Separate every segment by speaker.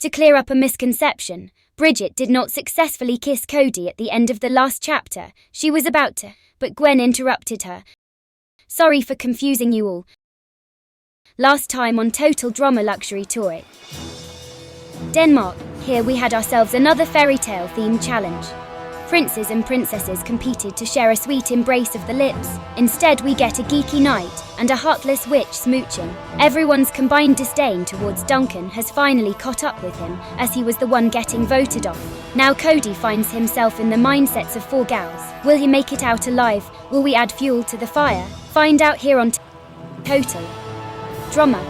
Speaker 1: To clear up a misconception, Bridget did not successfully kiss Cody at the end of the last chapter. She was about to, but Gwen interrupted her. Sorry for confusing you all. Last time on Total Drama Luxury Tour, Denmark, here we had ourselves another fairy tale themed challenge. Princes and princesses competed to share a sweet embrace of the lips. Instead, we get a geeky knight and a heartless witch smooching. Everyone's combined disdain towards Duncan has finally caught up with him, as he was the one getting voted off. Now Cody finds himself in the mindsets of four gals. Will he make it out alive? Will we add fuel to the fire? Find out here on Total Drama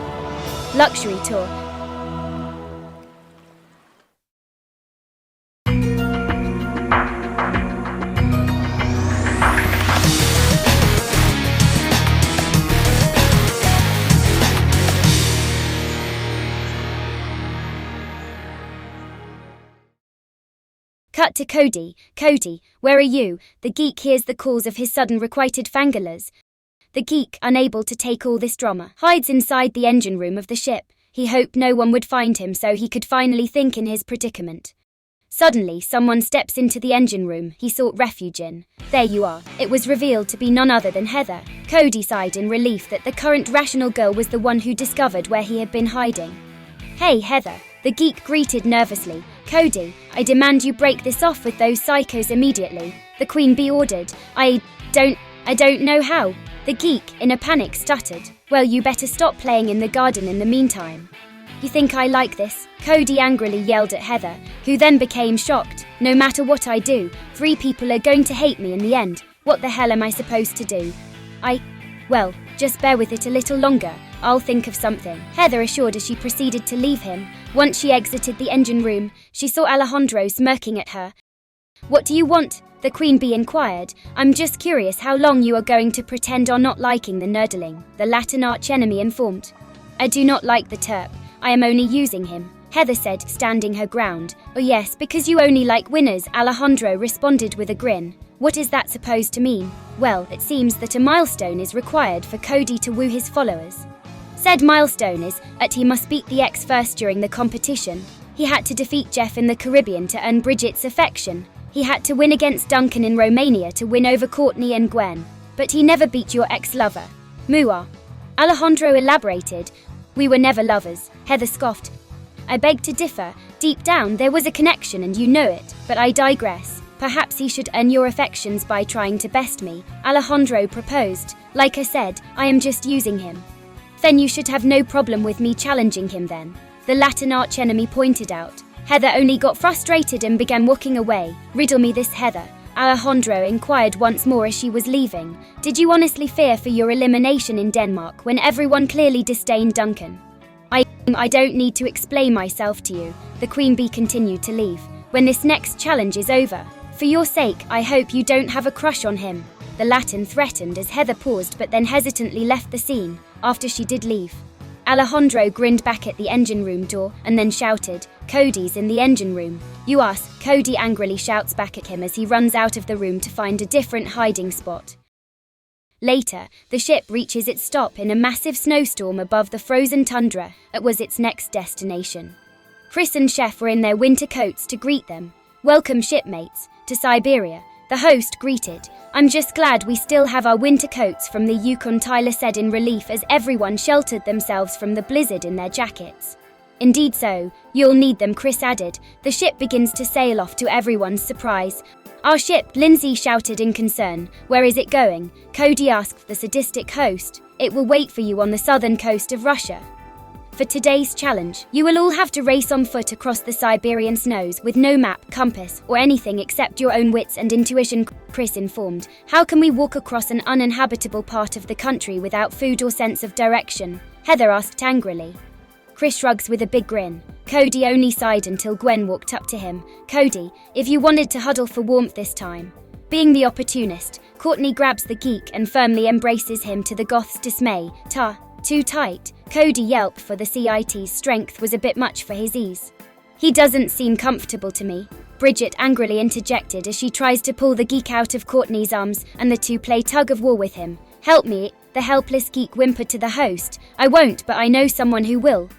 Speaker 1: Luxury Tour. Cut to Cody. Cody, where are you? The geek hears the calls of his sudden requited fangirlers. The geek, unable to take all this drama, hides inside the engine room of the ship. He hoped no one would find him so he could finally think in his predicament. Suddenly, someone steps into the engine room he sought refuge in. There you are. It was revealed to be none other than Heather. Cody sighed in relief that the current rational girl was the one who discovered where he had been hiding. Hey, Heather. The geek greeted nervously. Cody, I demand you break this off with those psychos immediately. The Queen Bee ordered. I don't know how. The geek, in a panic, stuttered. Well, you better stop playing in the garden in the meantime. You think I like this? Cody angrily yelled at Heather, who then became shocked. No matter what I do, 3 people are going to hate me in the end. What the hell am I supposed to do? Well, just bear with it a little longer. I'll think of something, Heather assured as she proceeded to leave him. Once she exited the engine room, she saw Alejandro smirking at her. What do you want? The Queen Bee inquired. I'm just curious how long you are going to pretend on not liking the nerdling, the Latin archenemy informed. I do not like the Terp. I am only using him, Heather said, standing her ground. Oh yes, because you only like winners, Alejandro responded with a grin. What is that supposed to mean? Well, it seems that a milestone is required for Cody to woo his followers. Said milestone is that he must beat the ex first during the competition. He had to defeat Jeff in the Caribbean to earn Bridget's affection. He had to win against Duncan in Romania to win over Courtney and Gwen. But he never beat your ex-lover. Mua. Alejandro elaborated. We were never lovers, Heather scoffed. I beg to differ. Deep down there was a connection and you know it, but I digress. Perhaps he should earn your affections by trying to best me, Alejandro proposed. Like I said, I am just using him. Then you should have no problem with me challenging him then, the Latin archenemy pointed out. Heather only got frustrated and began walking away. Riddle me this, Heather, Alejandro inquired once more as she was leaving. Did you honestly fear for your elimination in Denmark when everyone clearly disdained Duncan? I don't need to explain myself to you, the Queen Bee continued to leave. When this next challenge is over, for your sake, I hope you don't have a crush on him. The Latin threatened as Heather paused but then hesitantly left the scene. After she did leave, Alejandro grinned back at the engine room door and then shouted, Cody's in the engine room. You ask, Cody angrily shouts back at him as he runs out of the room to find a different hiding spot. Later, the ship reaches its stop in a massive snowstorm above the frozen tundra. It was its next destination. Chris and Chef were in their winter coats to greet them. Welcome, shipmates, to Siberia, the host greeted. I'm just glad we still have our winter coats from the Yukon, Tyler said in relief as everyone sheltered themselves from the blizzard in their jackets. Indeed so, you'll need them, Chris added. The ship begins to sail off to everyone's surprise. Our ship, Lindsay shouted in concern. Where is it going? Cody asked the sadistic host. It will wait for you on the southern coast of Russia. For today's challenge, you will all have to race on foot across the Siberian snows with no map, compass, or anything except your own wits and intuition, Chris informed. How can we walk across an uninhabitable part of the country without food or sense of direction? Heather asked angrily. Chris shrugs with a big grin. Cody only sighed until Gwen walked up to him. Cody, if you wanted to huddle for warmth this time. Being the opportunist, Courtney grabs the geek and firmly embraces him to the goth's dismay. Too tight. Cody yelped, for the CIT's strength was a bit much for his ease. He doesn't seem comfortable to me, Bridget angrily interjected as she tries to pull the geek out of Courtney's arms and the two play tug of war with him. Help me, the helpless geek whimpered to the host. I won't, but I know someone who will.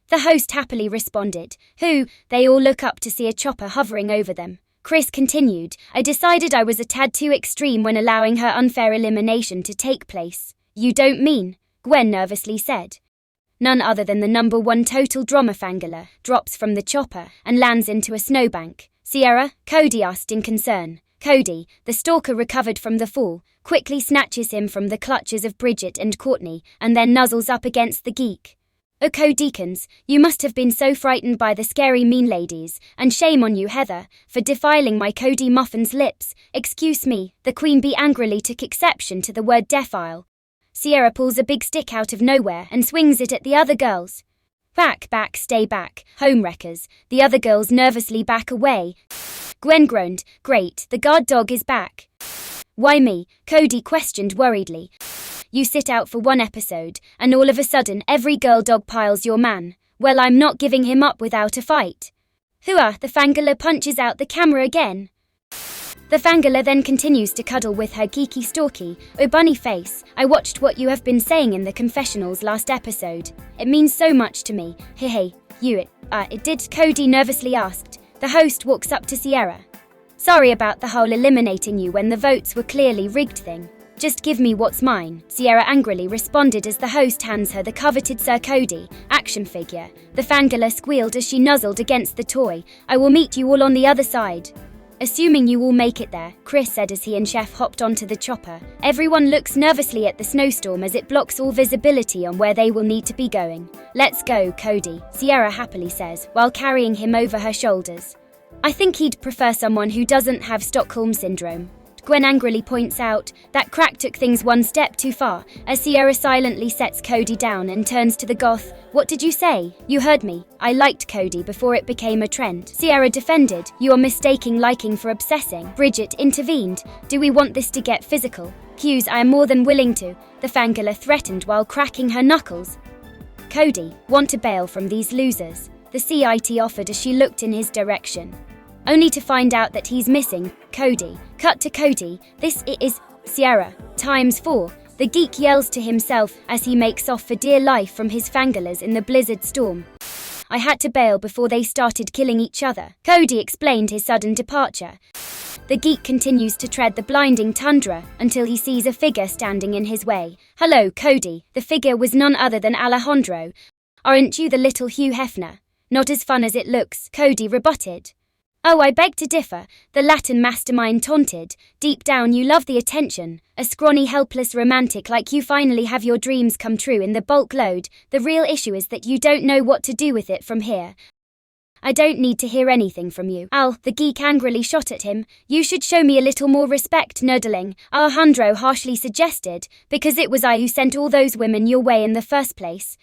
Speaker 1: The host happily responded. Who? They all look up to see a chopper hovering over them. Chris continued, I decided I was a tad too extreme when allowing her unfair elimination to take place. You don't mean? Gwen nervously said. None other than the number 1 total drama fangirl drops from the chopper and lands into a snowbank. Sierra? Cody asked in concern. Cody, the stalker recovered from the fall, quickly snatches him from the clutches of Bridget and Courtney and then nuzzles up against the geek. Oh, Codicans, you must have been so frightened by the scary mean ladies, and shame on you, Heather, for defiling my Cody Muffin's lips. Excuse me, the Queen Bee angrily took exception to the word defile. Sierra pulls a big stick out of nowhere and swings it at the other girls. Back, back, stay back, homewreckers. The other girls nervously back away. Gwen groaned, great, the guard dog is back. Why me? Cody questioned worriedly. You sit out for 1 episode, and all of a sudden every girl dog piles your man. Well, I'm not giving him up without a fight. Hooah, the fangirl punches out the camera again. The fangirl then continues to cuddle with her geeky stalky, oh bunny face. I watched what you have been saying in the confessionals last episode. It means so much to me. Hey, it did, Cody nervously asked. The host walks up to Sierra. Sorry about the whole eliminating you when the votes were clearly rigged thing. Just give me what's mine, Sierra angrily responded as the host hands her the coveted Sir Cody action figure. The fangirl squealed as she nuzzled against the toy. I will meet you all on the other side. Assuming you all make it there, Chris said as he and Chef hopped onto the chopper. Everyone looks nervously at the snowstorm as it blocks all visibility on where they will need to be going. Let's go, Cody, Sierra happily says, while carrying him over her shoulders. I think he'd prefer someone who doesn't have Stockholm Syndrome. Gwen angrily points out that Crack took things 1 step too far, as Sierra silently sets Cody down and turns to the goth. What did you say? You heard me. I liked Cody before it became a trend. Sierra defended. You are mistaking liking for obsessing. Bridget intervened. Do we want this to get physical? Hughes, I am more than willing to. The fangirl threatened while cracking her knuckles. Cody, want to bail from these losers? The CIT offered as she looked in his direction. Only to find out that he's missing. Cody. Cut to Cody. This is Sierra. ×4. The geek yells to himself as he makes off for dear life from his fangirls in the blizzard storm. I had to bail before they started killing each other. Cody explained his sudden departure. The geek continues to tread the blinding tundra until he sees a figure standing in his way. Hello, Cody. The figure was none other than Alejandro. Aren't you the little Hugh Hefner? Not as fun as it looks, Cody rebutted. Oh, I beg to differ, the Latin mastermind taunted. Deep down you love the attention. A scrawny, helpless romantic like you finally have your dreams come true in the bulk load. The real issue is that you don't know what to do with it from here. I don't need to hear anything from you. Al, the geek angrily shot at him. You should show me a little more respect, nerdling, Alejandro harshly suggested, because it was I who sent all those women your way in the first place.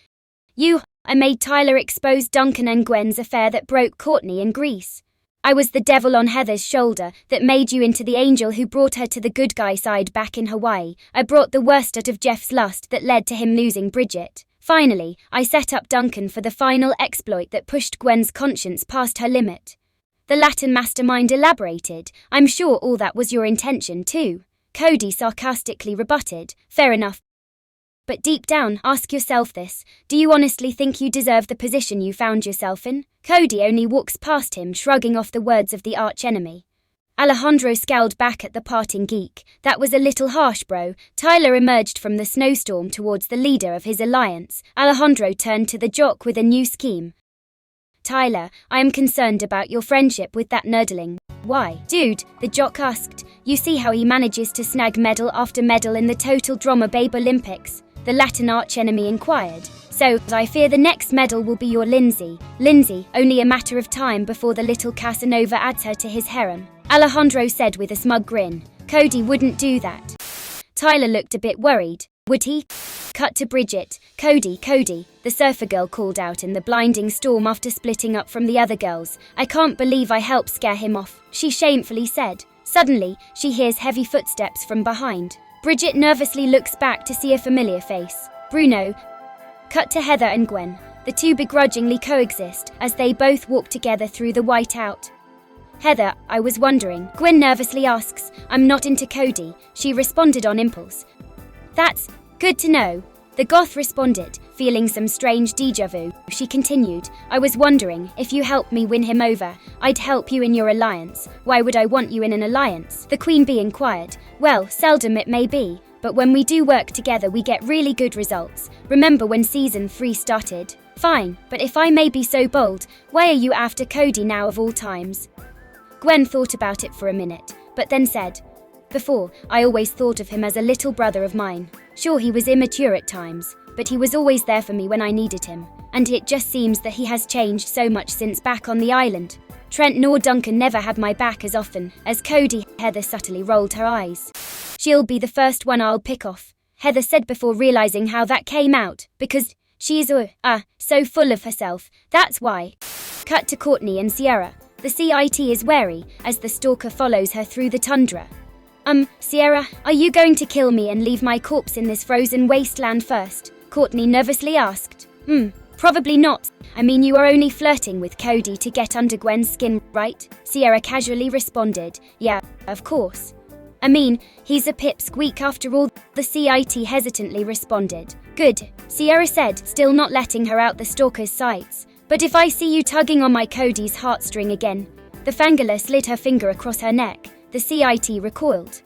Speaker 1: I made Tyler expose Duncan and Gwen's affair that broke Courtney in Greece. I was the devil on Heather's shoulder that made you into the angel who brought her to the good guy side back in Hawaii. I brought the worst out of Jeff's lust that led to him losing Bridget. Finally, I set up Duncan for the final exploit that pushed Gwen's conscience past her limit. The Latin mastermind elaborated. I'm sure all that was your intention too. Cody sarcastically rebutted. Fair enough. But deep down, ask yourself this. Do you honestly think you deserve the position you found yourself in? Cody only walks past him, shrugging off the words of the archenemy. Alejandro scowled back at the parting geek. That was a little harsh, bro. Tyler emerged from the snowstorm towards the leader of his alliance. Alejandro turned to the jock with a new scheme. Tyler, I am concerned about your friendship with that nerdling. Why? Dude, the jock asked. You see how he manages to snag medal after medal in the Total Drama Babe Olympics? The Latin archenemy inquired. So, I fear the next medal will be your Lindsay. Lindsay, only a matter of time before the little Casanova adds her to his harem. Alejandro said with a smug grin. Cody wouldn't do that. Tyler looked a bit worried. Would he? Cut to Bridget. Cody, the surfer girl called out in the blinding storm after splitting up from the other girls. I can't believe I helped scare him off, she shamefully said. Suddenly, she hears heavy footsteps from behind. Bridget nervously looks back to see a familiar face. Bruno. Cut to Heather and Gwen. The two begrudgingly coexist as they both walk together through the whiteout. Heather, I was wondering. Gwen nervously asks. I'm not into Cody, she responded on impulse. That's good to know. The goth responded. Feeling some strange déjà vu, she continued, I was wondering, if you help me win him over, I'd help you in your alliance. Why would I want you in an alliance? The Queen Bee inquired. Well, seldom it may be, but when we do work together we get really good results. Remember when season 3 started? Fine, but if I may be so bold, why are you after Cody now of all times? Gwen thought about it for a minute, but then said, Before, I always thought of him as a little brother of mine. Sure, he was immature at times, but he was always there for me when I needed him, and it just seems that he has changed so much since back on the island. Trent nor Duncan never had my back as often as Cody. Heather subtly rolled her eyes. She'll be the first one I'll pick off, Heather said before realizing how that came out, because she's so full of herself, that's why. Cut to Courtney and Sierra. The CIT is wary as the stalker follows her through the tundra. Sierra, are you going to kill me and leave my corpse in this frozen wasteland first? Courtney nervously asked. Probably not. I mean, you are only flirting with Cody to get under Gwen's skin, right? Sierra casually responded. Yeah, of course. I mean, he's a pipsqueak after all, the CIT hesitantly responded. Good, Sierra said, still not letting her out the stalker's sights. But if I see you tugging on my Cody's heartstring again. The Fangirl slid her finger across her neck. The CIT recoiled.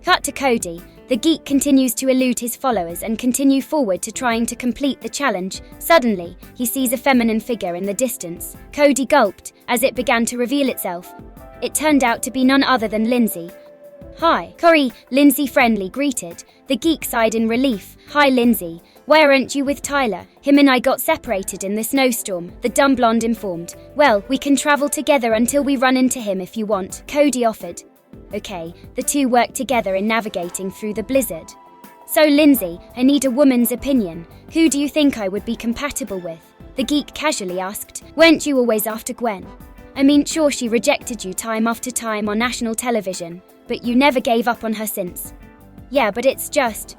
Speaker 1: Cut to Cody. The geek continues to elude his followers and continue forward to trying to complete the challenge. Suddenly, he sees a feminine figure in the distance. Cody gulped as it began to reveal itself. It turned out to be none other than Lindsay. Hi, Corey, Lindsay friendly greeted. The geek sighed in relief. Hi Lindsay, why aren't you with Tyler? Him and I got separated in the snowstorm, the dumb blonde informed. Well, we can travel together until we run into him if you want, Cody offered. Okay, the two worked together in navigating through the blizzard. So Lindsay, I need a woman's opinion. Who do you think I would be compatible with? The geek casually asked. Weren't you always after Gwen? I mean, sure, she rejected you time after time on national television, but you never gave up on her since. Yeah, but it's just...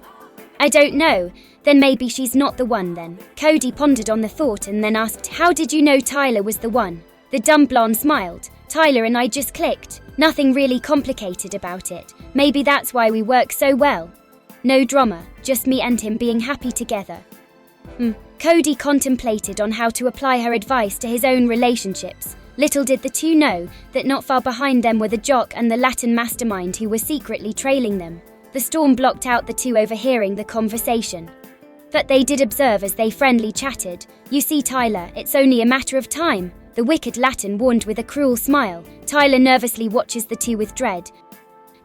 Speaker 1: I don't know. Then maybe she's not the one then. Cody pondered on the thought and then asked, how did you know Tyler was the one? The dumb blonde smiled. Tyler and I just clicked. Nothing really complicated about it. Maybe that's why we work so well. No drama, just me and him being happy together. Cody contemplated on how to apply her advice to his own relationships. Little did the two know that not far behind them were the jock and the Latin mastermind who were secretly trailing them. The storm blocked out the two overhearing the conversation. But they did observe as they friendly chatted. You see, Tyler, it's only a matter of time. The wicked Latin warned with a cruel smile. Tyler nervously watches the two with dread.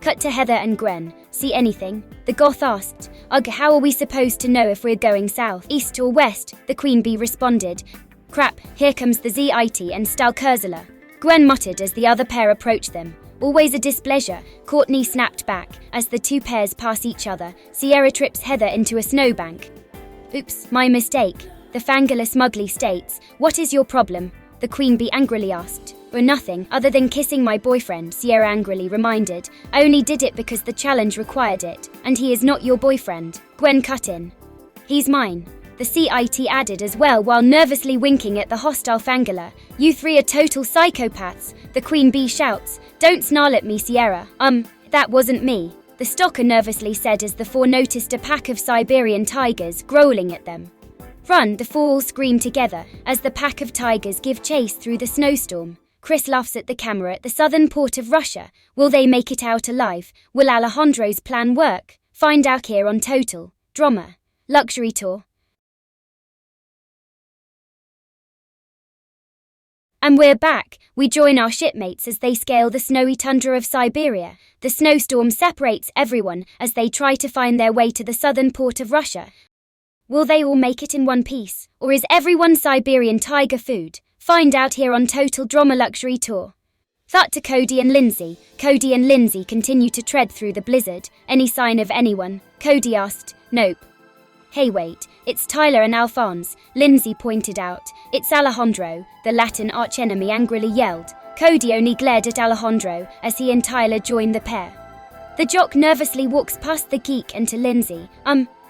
Speaker 1: Cut to Heather and Gwen. See anything? The goth asked. Ugh, how are we supposed to know if we're going south, east or west? The Queen Bee responded. Crap, here comes the ZIT and Stalkerzela. Gwen muttered as the other pair approached them. Always a displeasure, Courtney snapped back. As the two pairs pass each other, Sierra trips Heather into a snowbank. Oops, my mistake. The Fangirl smugly states. What is your problem? The Queen Bee angrily asked. Or nothing, other than kissing my boyfriend, Sierra angrily reminded. I only did it because the challenge required it, and he is not your boyfriend. Gwen cut in. He's mine. The CIT added as well while nervously winking at the hostile Fangirl. You three are total psychopaths, the Queen Bee shouts. Don't snarl at me, Sierra. That wasn't me. The stalker nervously said as the four noticed a pack of Siberian tigers growling at them. Run, the four all scream together as the pack of tigers give chase through the snowstorm. Chris laughs at the camera at the southern port of Russia. Will they make it out alive? Will Alejandro's plan work? Find out here on Total Drama Luxury Tour. And we're back. We join our shipmates as they scale the snowy tundra of Siberia. The snowstorm separates everyone as they try to find their way to the southern port of Russia. Will they all make it in one piece? Or is everyone Siberian tiger food? Find out here on Total Drama Luxury Tour. Cut to Cody and Lindsay. Cody and Lindsay continue to tread through the blizzard. Any sign of anyone? Cody asked. Nope. Hey wait, it's Tyler and Alphonse, Lindsay pointed out. It's Alejandro, the Latin archenemy angrily yelled. Cody only glared at Alejandro as he and Tyler joined the pair. The jock nervously walks past the geek and to Lindsay.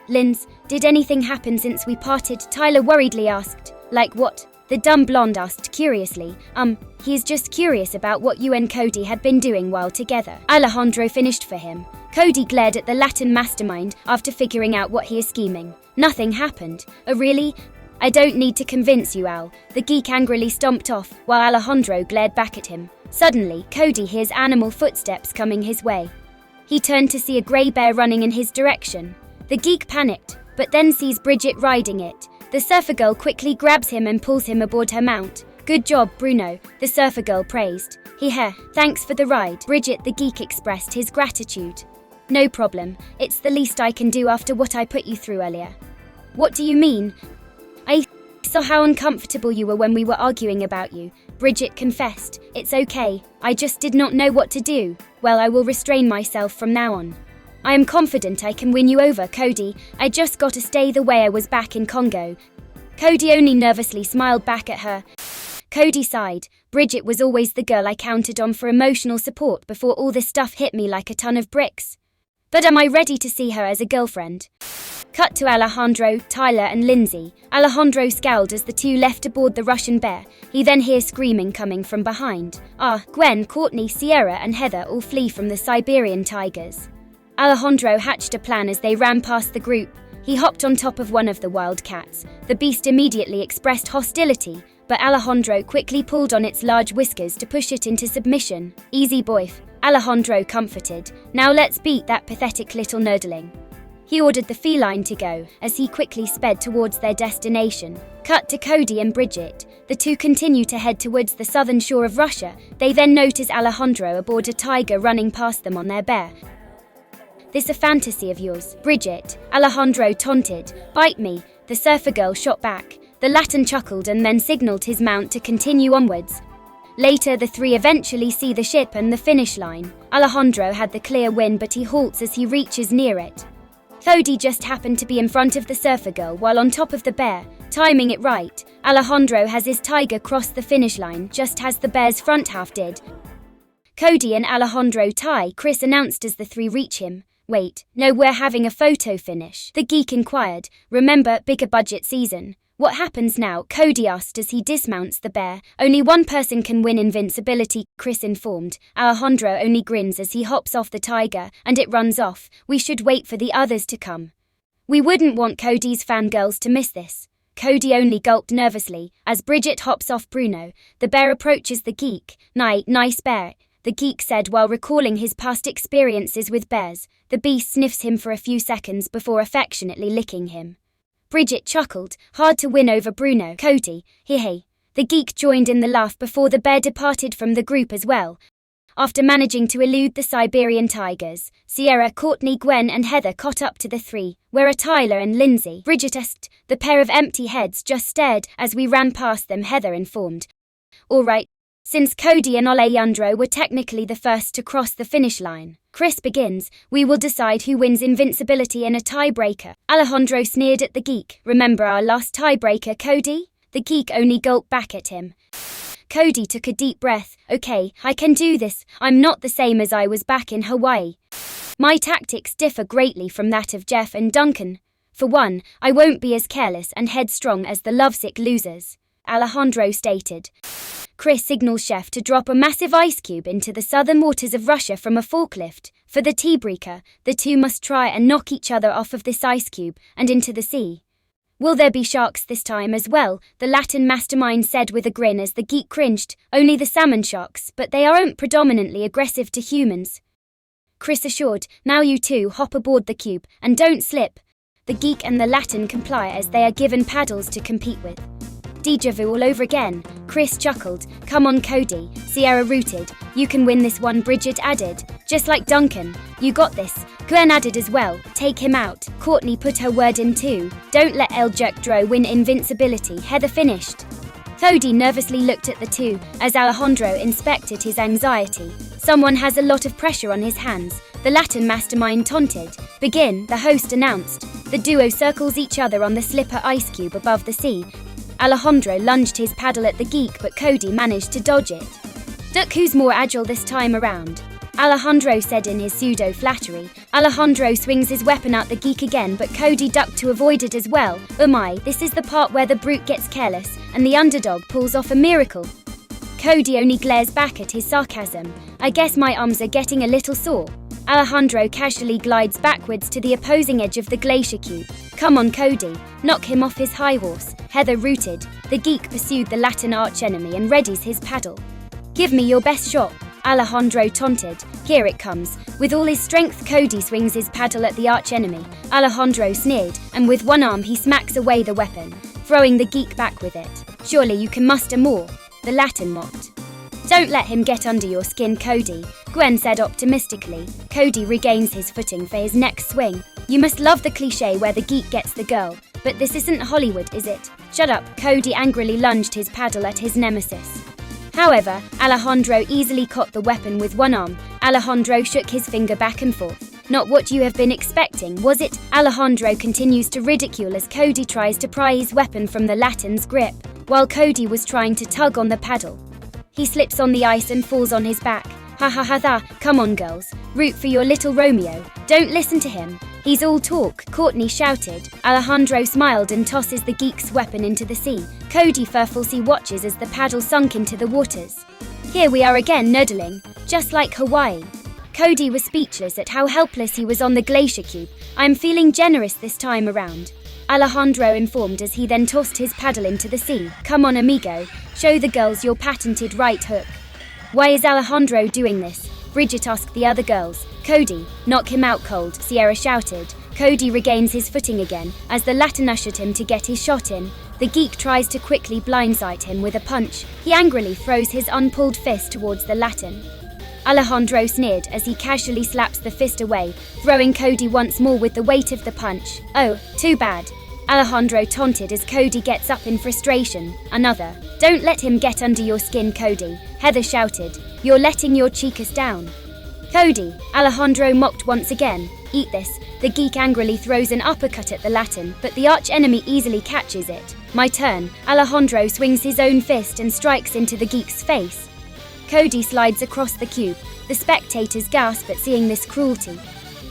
Speaker 1: Linz, did anything happen since we parted? Tyler worriedly asked. Like what? The dumb blonde asked curiously. He's just curious about what you and Cody had been doing while together. Alejandro finished for him. Cody glared at the Latin mastermind after figuring out what he is scheming. Nothing happened. Oh really? I don't need to convince you, Al. The geek angrily stomped off, while Alejandro glared back at him. Suddenly, Cody hears animal footsteps coming his way. He turned to see a grey bear running in his direction. The geek panicked, but then sees Bridget riding it. The surfer girl quickly grabs him and pulls him aboard her mount. Good job, Bruno, the surfer girl praised. Thanks for the ride. Bridget the geek expressed his gratitude. No problem, it's the least I can do after what I put you through earlier. What do you mean? I saw how uncomfortable you were when we were arguing about you, Bridget confessed. It's okay, I just did not know what to do. Well, I will restrain myself from now on. I am confident I can win you over, Cody. I just gotta stay the way I was back in Congo. Cody only nervously smiled back at her. Cody sighed. Bridget was always the girl I counted on for emotional support before all this stuff hit me like a ton of bricks. But am I ready to see her as a girlfriend? Cut to Alejandro, Tyler and Lindsay. Alejandro scowled as the two left aboard the Russian bear. He then hears screaming coming from behind. Gwen, Courtney, Sierra and Heather all flee from the Siberian tigers. Alejandro hatched a plan as they ran past the group. He hopped on top of one of the wildcats. The beast immediately expressed hostility, but Alejandro quickly pulled on its large whiskers to push it into submission. Easy boy, Alejandro comforted. Now let's beat that pathetic little nerdling. He ordered the feline to go, as he quickly sped towards their destination. Cut to Cody and Bridget. The two continue to head towards the southern shore of Russia. They then notice Alejandro aboard a tiger running past them on their bear. This a fantasy of yours, Bridget, Alejandro taunted. Bite me, the surfer girl shot back. The Latin chuckled and then signaled his mount to continue onwards. Later, the three eventually see the ship and the finish line. Alejandro had the clear win, but he halts as he reaches near it. Cody just happened to be in front of the surfer girl while on top of the bear, timing it right. Alejandro has his tiger cross the finish line just as the bear's front half did. Cody and Alejandro tie, Chris announced as the three reach him. Wait, no, we're having a photo finish, the geek inquired. Remember, bigger budget season. What happens now? Cody asked as he dismounts the bear. Only one person can win invincibility, Chris informed. Alejandro only grins as he hops off the tiger, and it runs off. We should wait for the others to come. We wouldn't want Cody's fangirls to miss this. Cody only gulped nervously. As Bridget hops off Bruno, the bear approaches the geek. Nice bear, the geek said while recalling his past experiences with bears. The beast sniffs him for a few seconds before affectionately licking him. Bridget chuckled. Hard to win over Bruno. Cody, hey. The geek joined in the laugh before the bear departed from the group as well. After managing to elude the Siberian tigers, Sierra, Courtney, Gwen and Heather caught up to the three. Where are Tyler and Lindsay? Bridget asked. The pair of empty heads just stared as we ran past them, Heather informed. All right. Since Cody and Alejandro were technically the first to cross the finish line, Chris begins. We will decide who wins invincibility in a tiebreaker. Alejandro sneered at the geek. Remember our last tiebreaker, Cody? The geek only gulped back at him. Cody took a deep breath. Okay, I can do this. I'm not the same as I was back in Hawaii. My tactics differ greatly from that of Jeff and Duncan. For one, I won't be as careless and headstrong as the lovesick losers, Alejandro stated. Chris signals Chef to drop a massive ice cube into the southern waters of Russia from a forklift. For the tiebreaker, the two must try and knock each other off of this ice cube and into the sea. Will there be sharks this time as well? The Latin mastermind said with a grin as the geek cringed. Only the salmon sharks, but they aren't predominantly aggressive to humans. Chris assured. Now you two hop aboard the cube and don't slip. The geek and the Latin comply as they are given paddles to compete with. Deja vu all over again, Chris chuckled. Come on Cody, Sierra rooted. You can win this one, Bridget added. Just like Duncan, you got this. Gwen added as well. Take him out. Courtney put her word in too. Don't let El Jerkdro win invincibility, Heather finished. Cody nervously looked at the two as Alejandro inspected his anxiety. Someone has a lot of pressure on his hands, the Latin mastermind taunted. Begin, the host announced. The duo circles each other on the slipper ice cube above the sea. Alejandro lunged his paddle at the geek, but Cody managed to dodge it. Duck, who's more agile this time around? Alejandro said in his pseudo-flattery. Alejandro swings his weapon at the geek again, but Cody ducked to avoid it as well. Oh my, this is the part where the brute gets careless, and the underdog pulls off a miracle. Cody only glares back at his sarcasm. I guess my arms are getting a little sore. Alejandro casually glides backwards to the opposing edge of the glacier cube. Come on, Cody, knock him off his high horse. Heather rooted. The geek pursued the Latin archenemy and readies his paddle. Give me your best shot, Alejandro taunted. Here it comes. With all his strength, Cody swings his paddle at the archenemy. Alejandro sneered, and with one arm he smacks away the weapon, throwing the geek back with it. Surely you can muster more, the Latin mocked. Don't let him get under your skin, Cody, Gwen said optimistically. Cody regains his footing for his next swing. You must love the cliché where the geek gets the girl, but this isn't Hollywood, is it? Shut up, Cody angrily lunged his paddle at his nemesis. However, Alejandro easily caught the weapon with one arm. Alejandro shook his finger back and forth. Not what you have been expecting, was it? Alejandro continues to ridicule as Cody tries to pry his weapon from the Latin's grip, while Cody was trying to tug on the paddle. He slips on the ice and falls on his back. Ha ha ha ha, come on girls, root for your little Romeo. Don't listen to him. He's all talk, Courtney shouted. Alejandro smiled and tosses the geek's weapon into the sea. Cody fearfully watches as the paddle sunk into the waters. Here we are again, nerdling, just like Hawaii. Cody was speechless at how helpless he was on the glacier cube. I'm feeling generous this time around, Alejandro informed as he then tossed his paddle into the sea. Come on, amigo, show the girls your patented right hook. Why is Alejandro doing this? Bridget asked the other girls. Cody, knock him out cold, Sierra shouted. Cody regains his footing again as the Latin ushered him to get his shot in. The geek tries to quickly blindside him with a punch. He angrily throws his unpulled fist towards the Latin. Alejandro sneered as he casually slaps the fist away, throwing Cody once more with the weight of the punch. Oh, too bad, Alejandro taunted as Cody gets up in frustration. Another. Don't let him get under your skin, Cody, Heather shouted. You're letting your chicas down. Cody, Alejandro mocked once again. Eat this. The geek angrily throws an uppercut at the Latin, but the arch-enemy easily catches it. My turn. Alejandro swings his own fist and strikes into the geek's face. Cody slides across the cube. The spectators gasp at seeing this cruelty.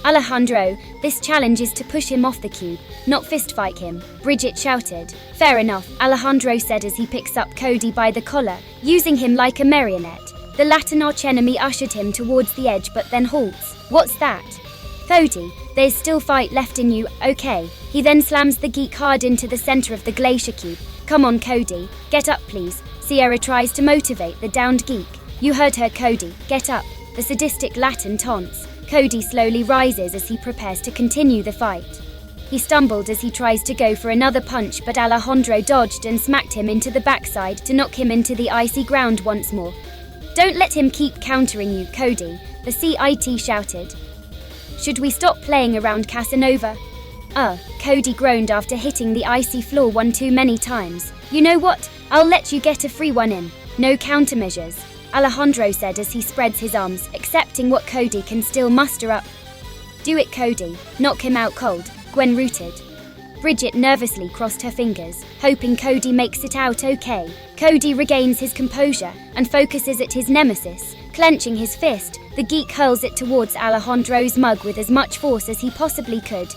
Speaker 1: Alejandro, this challenge is to push him off the cube, not fistfight him, Bridget shouted. Fair enough, Alejandro said as he picks up Cody by the collar, using him like a marionette. The Latin archenemy ushered him towards the edge but then halts. What's that? Cody, there's still fight left in you, okay. He then slams the geek hard into the center of the glacier cube. Come on, Cody, get up please. Sierra tries to motivate the downed geek. You heard her, Cody, get up. The sadistic Latin taunts. Cody slowly rises as he prepares to continue the fight. He stumbled as he tries to go for another punch, but Alejandro dodged and smacked him into the backside to knock him into the icy ground once more. Don't let him keep countering you, Cody, the CIT shouted. Should we stop playing around, Casanova? Cody groaned after hitting the icy floor one too many times. You know what? I'll let you get a free one in. No countermeasures, Alejandro said as he spreads his arms, accepting what Cody can still muster up. Do it, Cody. Knock him out cold, Gwen rooted. Bridget nervously crossed her fingers, hoping Cody makes it out okay. Cody regains his composure and focuses at his nemesis. Clenching his fist, the geek hurls it towards Alejandro's mug with as much force as he possibly could.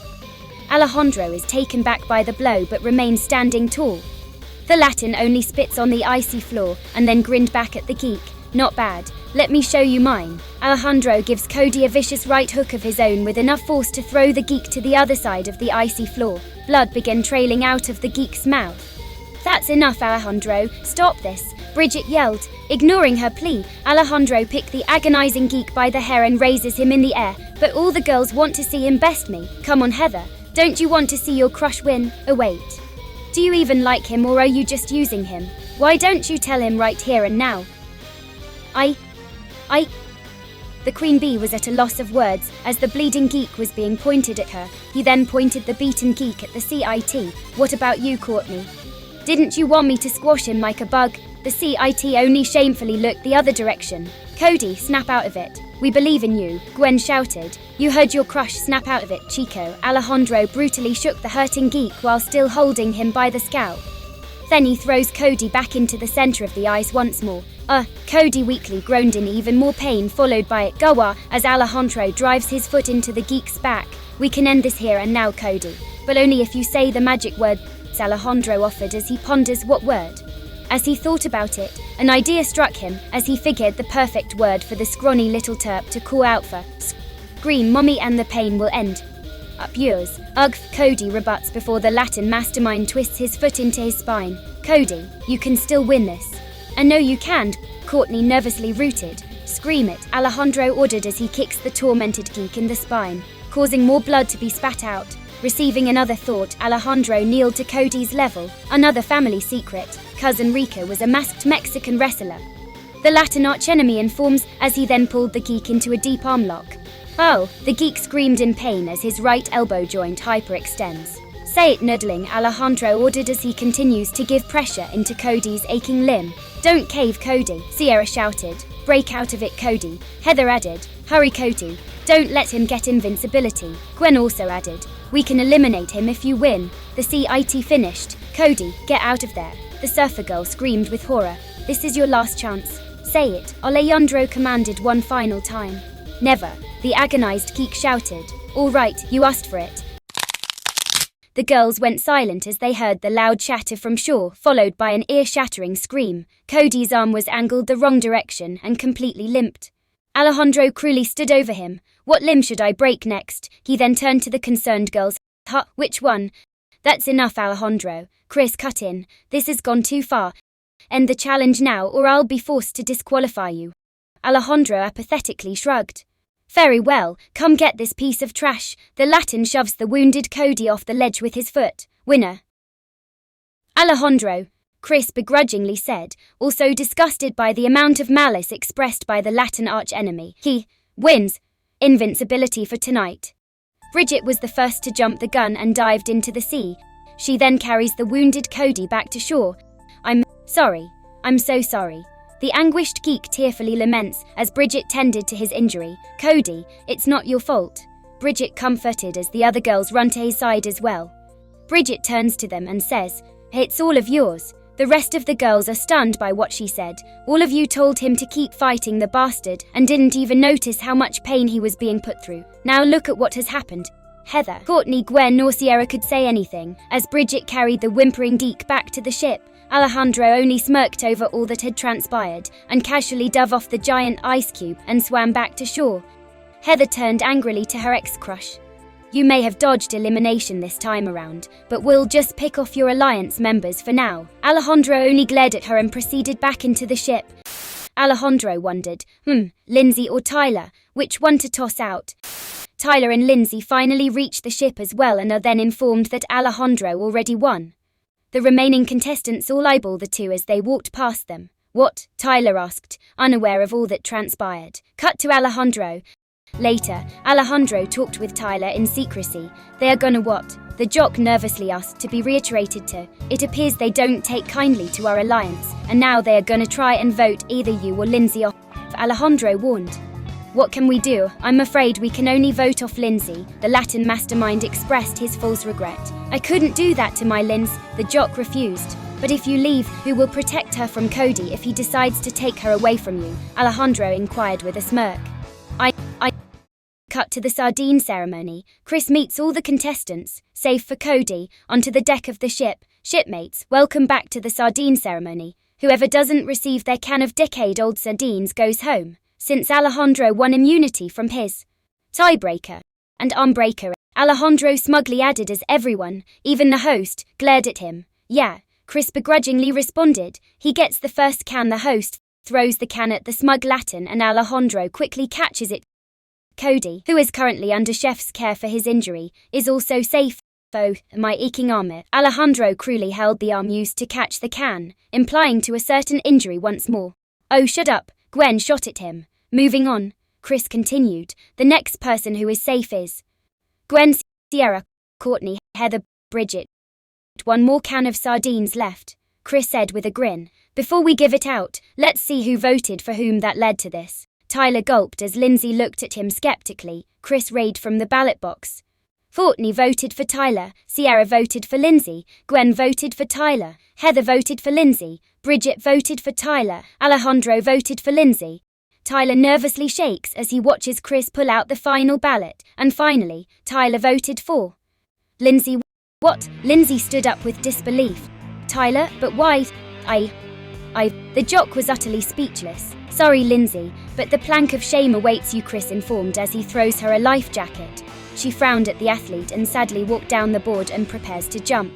Speaker 1: Alejandro is taken back by the blow but remains standing tall. The Latin only spits on the icy floor and then grinned back at the geek. Not bad. Let me show you mine. Alejandro gives Cody a vicious right hook of his own with enough force to throw the geek to the other side of the icy floor. Blood began trailing out of the geek's mouth. That's enough, Alejandro. Stop this, Bridget yelled. Ignoring her plea, Alejandro picked the agonizing geek by the hair and raises him in the air, but all the girls want to see him best me. Come on, Heather. Don't you want to see your crush win? Oh wait. Do you even like him or are you just using him? Why don't you tell him right here and now? The queen bee was at a loss of words as the bleeding geek was being pointed at her. He then pointed the beaten geek at the CIT. What about you, Courtney? Didn't you want me to squash him like a bug? The CIT only shamefully looked the other direction. Cody, snap out of it. We believe in you, Gwen shouted. You heard your crush, snap out of it, Chico. Alejandro brutally shook the hurting geek while still holding him by the scalp. Then he throws Cody back into the center of the ice once more. Cody weakly groaned in even more pain, followed by Gawa as Alejandro drives his foot into the geek's back. We can end this here and now, Cody. But only if you say the magic word, Alejandro offered as he ponders what word. As he thought about it, an idea struck him as he figured the perfect word for the scrawny little terp to call out for. Scream, mommy, and the pain will end. Up yours. Ugh, Cody rebuts before the Latin mastermind twists his foot into his spine. Cody, you can still win this. I know you can, Courtney nervously rooted. Scream it, Alejandro ordered as he kicks the tormented geek in the spine, causing more blood to be spat out. Receiving another thought, Alejandro kneeled to Cody's level. Another family secret. Cousin Rico was a masked Mexican wrestler. The Latin archenemy informs as he then pulled the geek into a deep arm lock. Oh, the geek screamed in pain as his right elbow joint hyperextends. Say it, noodling, Alejandro ordered as he continues to give pressure into Cody's aching limb. Don't cave, Cody, Sierra shouted. Break out of it, Cody. Heather added. Hurry, Cody. Don't let him get invincibility. Gwen also added. We can eliminate him if you win. The CIT finished. Cody, get out of there. The surfer girl screamed with horror. This is your last chance. Say it, Alejandro commanded one final time. Never, the agonized geek shouted. All right, you asked for it. The girls went silent as they heard the loud chatter from shore, followed by an ear-shattering scream. Cody's arm was angled the wrong direction and completely limped. Alejandro cruelly stood over him. What limb should I break next? He then turned to the concerned girls. Which one? That's enough, Alejandro. Chris cut in. This has gone too far. End the challenge now or I'll be forced to disqualify you. Alejandro apathetically shrugged. Very well, come get this piece of trash. The Latin shoves the wounded Cody off the ledge with his foot. Winner. Alejandro, Chris begrudgingly said, also disgusted by the amount of malice expressed by the Latin archenemy. He wins. Invincibility for tonight. Bridget was the first to jump the gun and dived into the sea. She then carries the wounded Cody back to shore. I'm sorry. I'm so sorry. The anguished geek tearfully laments as Bridget tended to his injury. Cody, it's not your fault. Bridget comforted as the other girls run to his side as well. Bridget turns to them and says, it's all of yours. The rest of the girls are stunned by what she said. All of you told him to keep fighting the bastard and didn't even notice how much pain he was being put through. Now look at what has happened. Heather, Courtney, Gwen nor Sierra could say anything as Bridget carried the whimpering geek back to the ship. Alejandro only smirked over all that had transpired and casually dove off the giant ice cube and swam back to shore. Heather turned angrily to her ex-crush. You may have dodged elimination this time around, but we'll just pick off your alliance members for now. Alejandro only glared at her and proceeded back into the ship. Alejandro wondered, Lindsay or Tyler, which one to toss out? Tyler and Lindsay finally reached the ship as well and are then informed that Alejandro already won. The remaining contestants all eyeball the two as they walked past them. What? Tyler asked, unaware of all that transpired. Cut to Alejandro. Later, Alejandro talked with Tyler in secrecy. They are gonna what? The jock nervously asked to be reiterated to. It appears they don't take kindly to our alliance, and now they are gonna try and vote either you or Lindsay off. Alejandro warned. What can we do? I'm afraid we can only vote off Lindsay. The Latin mastermind expressed his false regret. I couldn't do that to my Linz, the jock refused. But if you leave, who will protect her from Cody if he decides to take her away from you? Alejandro inquired with a smirk. I Cut to the sardine ceremony. Chris meets all the contestants, save for Cody, onto the deck of the ship. Shipmates, welcome back to the sardine ceremony. Whoever doesn't receive their can of decade-old sardines goes home. Since Alejandro won immunity from his tiebreaker and armbreaker, Alejandro smugly added as everyone, even the host, glared at him. Yeah, Chris begrudgingly responded. He gets the first can. The host throws the can at the smug Latin and Alejandro quickly catches it. Cody, who is currently under chef's care for his injury, is also safe. Oh, my aching arm. Alejandro cruelly held the arm used to catch the can, implying to a certain injury once more. Oh, shut up, Gwen shot at him. Moving on, Chris continued. The next person who is safe is Gwen, Sierra, Courtney, Heather, Bridget. One more can of sardines left, Chris said with a grin. Before we give it out, let's see who voted for whom. That led to this. Tyler gulped as Lindsay looked at him skeptically. Chris rayed from the ballot box. Courtney voted for Tyler, Sierra voted for Lindsay, Gwen voted for Tyler, Heather voted for Lindsay, Bridget voted for Tyler. Alejandro voted for Lindsay. Tyler nervously shakes as he watches Chris pull out the final ballot. And finally, Tyler voted for Lindsay. What? Lindsay stood up with disbelief. Tyler, but why? The jock was utterly speechless. Sorry, Lindsay, but the plank of shame awaits you, Chris informed as he throws her a life jacket. She frowned at the athlete and sadly walked down the board and prepares to jump.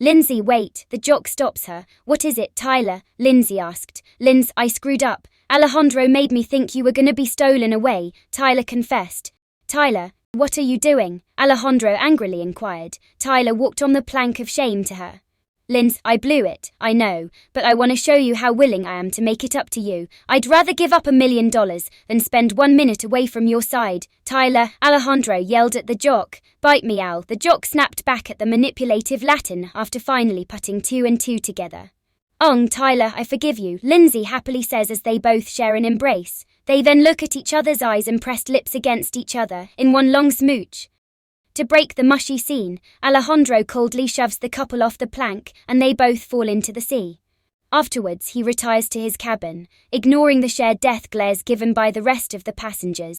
Speaker 1: Lindsay, wait, the jock stops her. What is it, Tyler? Lindsay asked. I screwed up. Alejandro made me think you were gonna be stolen away, Tyler confessed. Tyler, what are you doing? Alejandro angrily inquired. Tyler walked on the plank of shame to her. I blew it, I know, but I want to show you how willing I am to make it up to you. I'd rather give up $1 million than spend 1 minute away from your side. Tyler, Alejandro yelled at the jock. Bite me, Al. The jock snapped back at the manipulative Latin after finally putting 2 and 2 together. Tyler, I forgive you, Lindsay happily says as they both share an embrace. They then look at each other's eyes and pressed lips against each other in one long smooch. To break the mushy scene, Alejandro coldly shoves the couple off the plank and they both fall into the sea. Afterwards, he retires to his cabin, ignoring the shared death glares given by the rest of the passengers.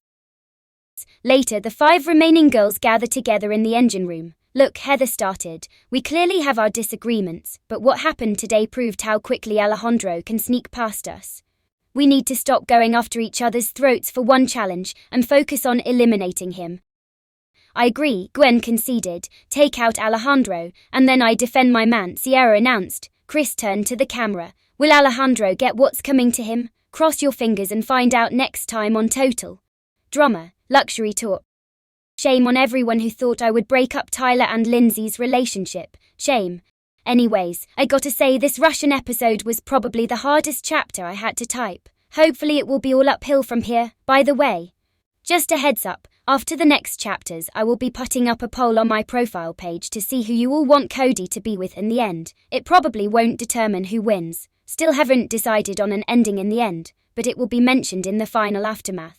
Speaker 1: Later, the 5 remaining girls gather together in the engine room. Look, Heather started. We clearly have our disagreements, but what happened today proved how quickly Alejandro can sneak past us. We need to stop going after each other's throats for one challenge and focus on eliminating him. I agree, Gwen conceded. Take out Alejandro, and then I defend my man, Sierra announced. Chris turned to the camera. Will Alejandro get what's coming to him? Cross your fingers and find out next time on Total Drama, Luxury Talk. Shame on everyone who thought I would break up Tyler and Lindsay's relationship. Shame. Anyways, I gotta say this Russian episode was probably the hardest chapter I had to type. Hopefully it will be all uphill from here. By the way, just a heads up, after the next chapters I will be putting up a poll on my profile page to see who you all want Cody to be with in the end. It probably won't determine who wins. Still haven't decided on an ending in the end, but it will be mentioned in the final aftermath.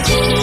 Speaker 2: She